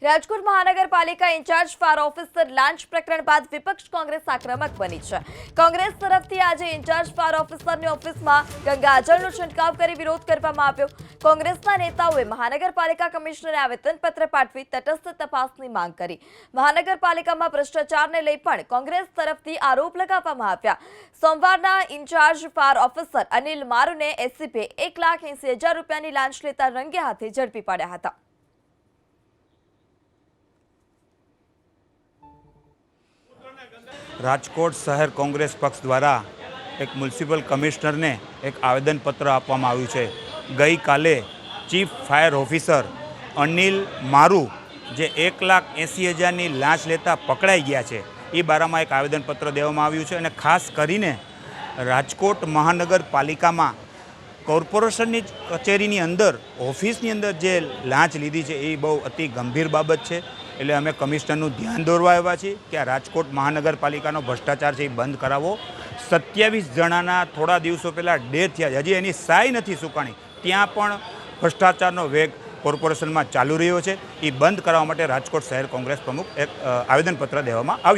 રાજકોટ મહાનગરપાલિકા incharge fire officer લાંચ પ્રકરણ બાદ વિપક્ષ કોંગ્રેસ આક્રમક બની છે। કોંગ્રેસ તરફથી આજે ઇન્ચાર્જ ફાયર ઓફિસરની ઓફિસમાં ગંગાજળનો છંટકાવ કરી વિરોધ કરવામાં આવ્યો। કોંગ્રેસના નેતાઓએ મહાનગરપાલિકા કમિશનરને આવેદનપત્ર પાઠવી તટસ્થ તપાસની માંગ કરી। મહાનગરપાલિકામાં ભ્રષ્ટાચારને લઈ પણ કોંગ્રેસ તરફથી આરોપ લગાવવામાં આવ્યા। સોમવારના ઇન્ચાર્જ ફાયર ઓફિસર અનિલ મારુને એસીપીએ 1,80,000 રૂપિયાની લાંચ લેતા રંગે હાથે ઝડપી પાડ્યા હતા। રાજકોટ શહેર કોંગ્રેસ પક્ષ દ્વારા એક મ્યુનિસિપલ કમિશનરને એક આવેદનપત્ર આપવામાં આવ્યું છે। ગઈકાલે ચીફ ફાયર ઓફિસર અનિલ મારુ જે 1,80,000ની લાંચ લેતા પકડાઈ ગયા છે એ બારામાં એક આવેદનપત્ર દેવામાં આવ્યું છે અને ખાસ કરીને રાજકોટ મહાનગરપાલિકામાં કોર્પોરેશનની કચેરીની અંદર ઓફિસની અંદર જે લાંચ લીધી છે એ બહુ અતિ ગંભીર બાબત છે। એટલે અમે કમિશનરનું ધ્યાન દોરવા આવ્યા છીએ કે આ રાજકોટ મહાનગરપાલિકાનો ભ્રષ્ટાચાર છે એ બંધ કરાવો। 27 જણાના થોડા દિવસો પહેલાં ડેથ થયા, હજી એની સાય નથી સુકાણી, ત્યાં પણ ભ્રષ્ટાચારનો વેગ કોર્પોરેશનમાં ચાલુ રહ્યો છે। એ બંધ કરાવવા માટે રાજકોટ શહેર કોંગ્રેસ પ્રમુખ એક આવેદનપત્ર દેવામાં આવ્યું।